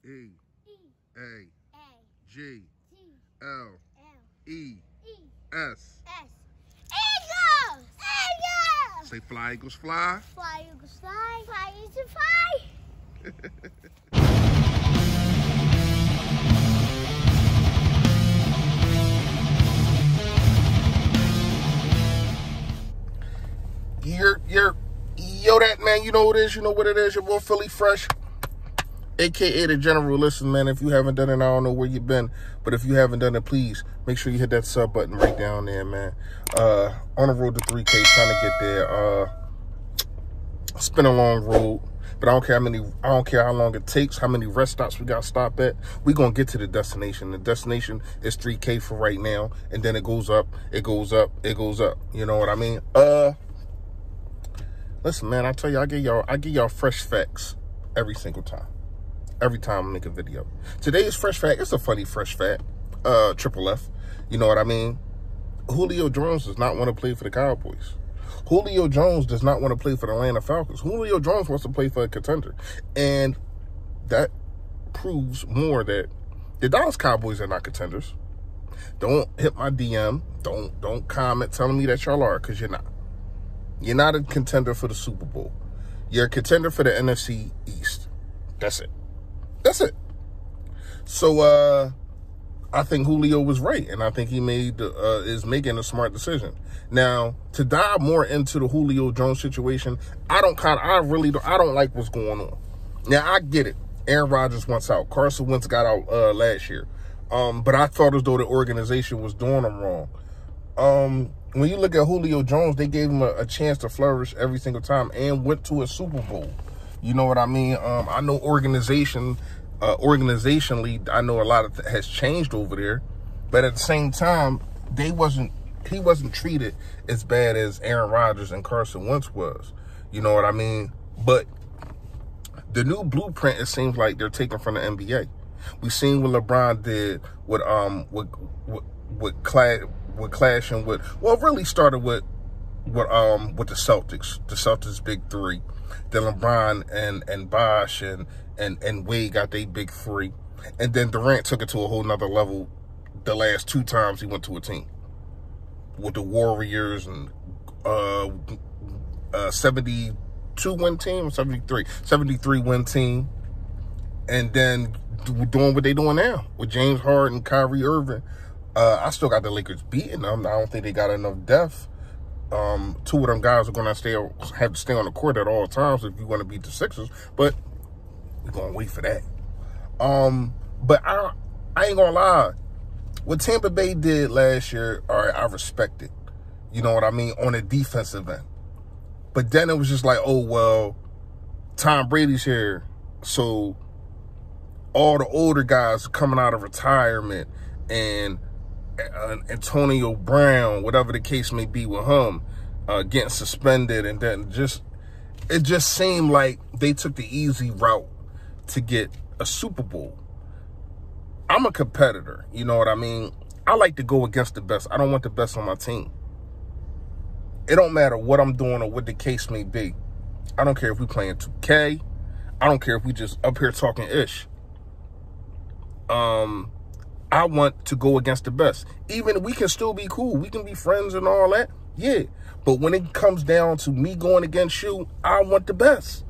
E A G L E S. Eagles! Eagles! Say fly, Eagles, fly. Fly, Eagles, fly. Fly, Eagles, fly. Yo, that man, you know what it is, you know what it is, your boy Philly Fresh, aka the General. Listen, man, if you haven't done it, I don't know where you've been, but if you haven't done it, please make sure you hit that sub button right down there, man. On the road to 3K, trying to get there. It's been a long road, but I don't care how long it takes, how many rest stops we got to stop at. We're going to get to the destination. The destination is 3K for right now, and then it goes up, it goes up, it goes up. You know what I mean? Listen, man, I tell you, I give y'all fresh facts every single time. Every time I make a video. Today's fresh fact, it's a funny fresh fact. Triple F. You know what I mean? Julio Jones does not want to play for the Cowboys. Julio Jones does not want to play for the Atlanta Falcons. Julio Jones wants to play for a contender. And that proves more that the Dallas Cowboys are not contenders. Don't hit my DM. Don't comment telling me that y'all are, because you're not. You're not a contender for the Super Bowl. You're a contender for the NFC East. That's it. That's it. So, I think Julio was right, and I think he is making a smart decision. Now, to dive more into the Julio Jones situation, I don't like what's going on. Now, I get it. Aaron Rodgers wants out. Carson Wentz got out last year. But I thought as though the organization was doing them wrong. When you look at Julio Jones, they gave him a chance to flourish every single time and went to a Super Bowl. You know what I mean? I know organizationally, I know a lot of has changed over there, but at the same time, he wasn't treated as bad as Aaron Rodgers and Carson Wentz was. You know what I mean? But the new blueprint, it seems like they're taking from the NBA. We've seen what LeBron did with clashing with, well, it really started with the Celtics big three. Then LeBron and Bosh and Wade got their big three. And then Durant took it to a whole nother level the last two times he went to a team. With the Warriors and 72 win team, 73 win team. And then doing what they doing now with James Harden and Kyrie Irving. I still got the Lakers beating them. I don't think they got enough depth. Two of them guys are going to have to stay on the court at all times if you want to beat the Sixers. But we're going to wait for that. But I ain't going to lie. What Tampa Bay did last year, all right, I respect it. You know what I mean? On a defensive end. But then it was just like, oh, well, Tom Brady's here. So all the older guys are coming out of retirement, and Antonio Brown, whatever the case may be with him, getting suspended, and then it just seemed like they took the easy route to get a Super Bowl. I'm a competitor, you know what I mean? I like to go against the best. I don't want the best on my team. It don't matter what I'm doing or what the case may be. I don't care if we playing 2K. I don't care if we just up here talking ish. I want to go against the best. Even we can still be cool. We can be friends and all that. Yeah. But when it comes down to me going against you, I want the best.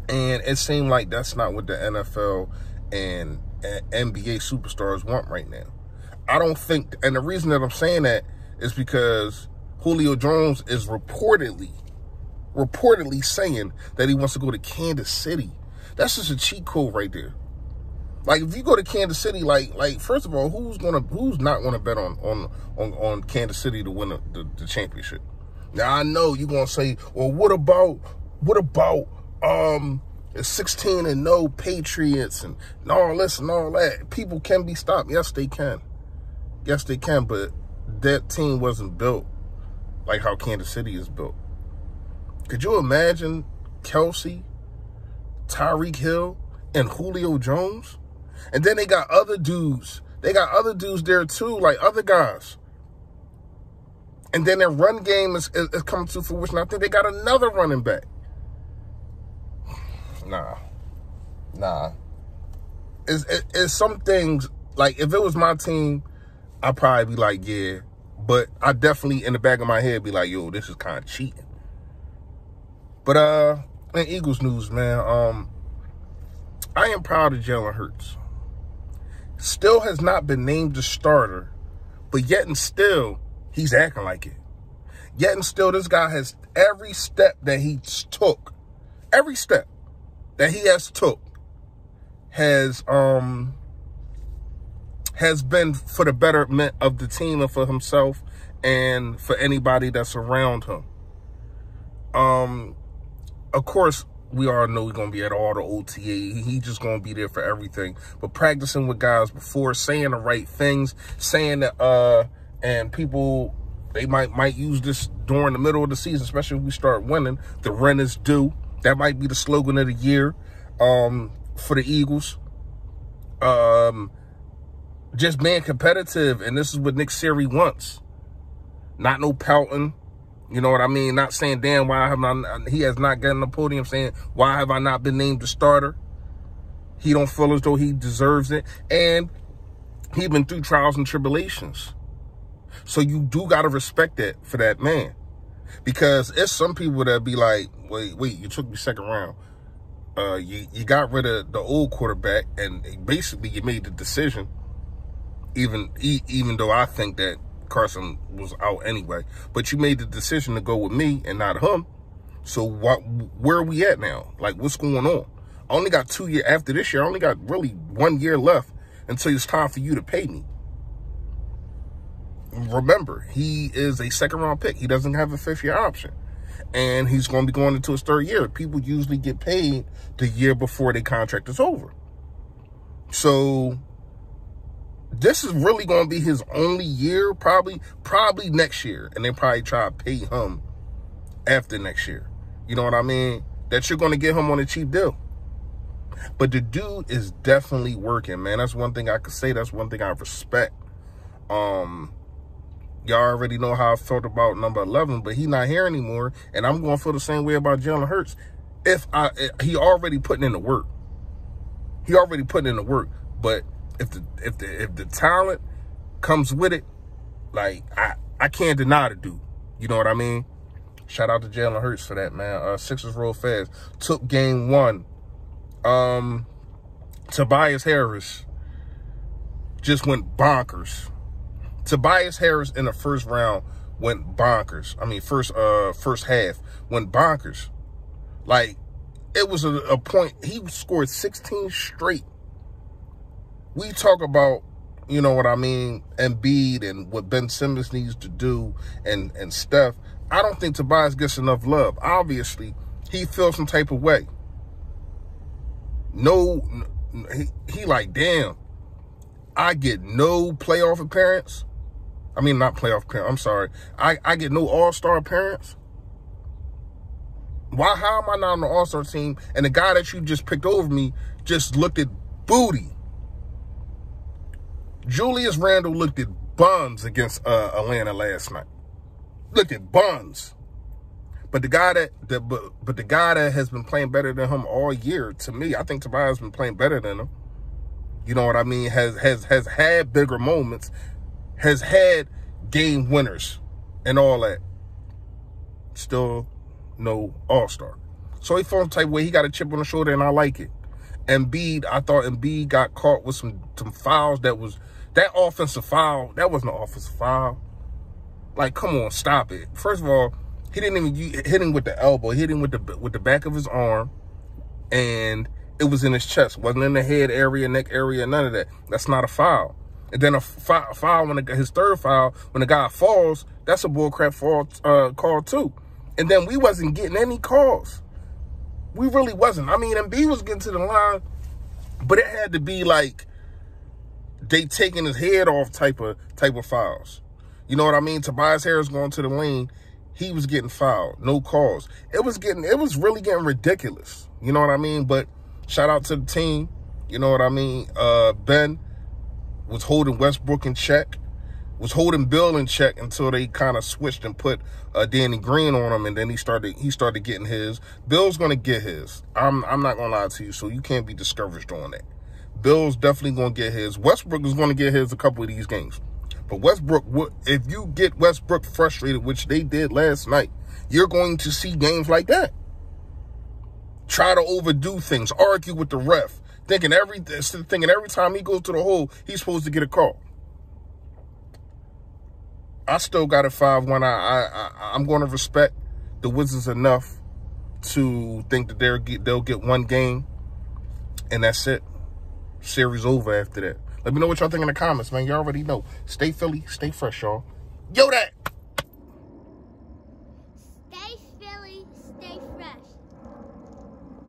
And it seemed like that's not what the NFL and NBA superstars want right now. I don't think, and the reason that I'm saying that is because Julio Jones is reportedly saying that he wants to go to Kansas City. That's just a cheat code right there. Like, if you go to Kansas City, like first of all, who's not gonna bet on Kansas City to win the championship? Now I know you're gonna say, well, what about 16-0 Patriots and all this and all that? People can be stopped. Yes, they can. Yes, they can. But that team wasn't built like how Kansas City is built. Could you imagine Kelsey, Tyreek Hill, and Julio Jones? And then they got other dudes. They got other dudes there too, like other guys. And then their run game is coming to fruition. I think they got another running back. Nah. It's some things, like, if it was my team, I'd probably be like, yeah. But I definitely, in the back of my head, be like, yo, this is kind of cheating. But, in Eagles news, man, I am proud of Jalen Hurts. Still has not been named the starter, but yet and still, he's acting like it. Yet and still, this guy has every step that he took, every step that he has took has been for the betterment of the team and for himself and for anybody that's around him. Of course, we all know he's going to be at all the OTA. He's just going to be there for everything. But practicing with guys before, saying the right things, saying that, and people, they might use this during the middle of the season, especially if we start winning. The rent is due. That might be the slogan of the year for the Eagles. Just being competitive, and this is what Nick Siri wants. Not no pouting. You know what I mean? Not saying, damn, he has not gotten the podium, saying, why have I not been named the starter? He don't feel as though he deserves it. And he's been through trials and tribulations. So you do got to respect that for that man. Because it's some people that be like, wait, you took me second round. You got rid of the old quarterback, and basically you made the decision, even though I think that Carson was out anyway. But you made the decision to go with me and not him. So where are we at now? Like, what's going on? I only got 2 years after this year. I only got really 1 year left until it's time for you to pay me. Remember, he is a second-round pick. He doesn't have a fifth-year option. And he's going to be going into his third year. People usually get paid the year before their contract is over. So this is really going to be his only year, probably next year. And they probably try to pay him after next year. You know what I mean? That you're going to get him on a cheap deal. But the dude is definitely working, man. That's one thing I could say. That's one thing I respect. Y'all already know how I felt about number 11, but he's not here anymore. And I'm going to feel the same way about Jalen Hurts. He already putting in the work. He already putting in the work. But if the talent comes with it, like, I can't deny the dude. You know what I mean? Shout out to Jalen Hurts for that, man. Sixers roll fast. Took game 1. Tobias Harris just went bonkers. Tobias Harris in the first round went bonkers. I mean, first half went bonkers. Like, it was a point. He scored 16 straight. We talk about, you know what I mean, Embiid and what Ben Simmons needs to do and Steph. I don't think Tobias gets enough love. Obviously, he feels some type of way. He like, damn, I get no playoff appearance. I mean, not playoff appearance. I'm sorry. I get no all-star appearance. How am I not on the all-star team? And the guy that you just picked over me just looked at booty. Julius Randle looked at buns against Atlanta last night. Looked at buns. But the guy that has been playing better than him all year, to me, I think Tobias has been playing better than him. You know what I mean? Has had bigger moments, has had game winners and all that. Still no all-star. So he felt the type of way. He got a chip on the shoulder, and I like it. Embiid, I thought Embiid got caught with some fouls that offensive foul. That wasn't an offensive foul. Like, come on, stop it. First of all, he didn't even hit him with the elbow. He hit him with the back of his arm, and it was in his chest. Wasn't in the head area, neck area, none of that. That's not a foul. And then a foul when his third foul, when the guy falls, that's a bullcrap fall call too. And then we wasn't getting any calls. We really wasn't. I mean, Embiid was getting to the line, but it had to be like they taking his head off type of fouls. You know what I mean? Tobias Harris going to the lane, he was getting fouled, no calls. It was really getting ridiculous. You know what I mean? But shout out to the team. You know what I mean? Ben was holding Westbrook in check, was holding Bill in check until they kind of switched and put Danny Green on him, and then he started getting his. Bill's gonna get his. I'm not gonna lie to you, so you can't be discouraged on that. Bill's definitely going to get his. Westbrook is going to get his a couple of these games. But Westbrook, if you get Westbrook frustrated, which they did last night, you're going to see games like that. Try to overdo things, argue with the ref, thinking every time he goes to the hole, he's supposed to get a call. I still got a 5-1. I'm going to respect the Wizards enough to think that they'll get one game, and that's it. Series over after that. Let me know what y'all think in the comments, man. You already know. Stay Philly, stay fresh, y'all. Yo, that.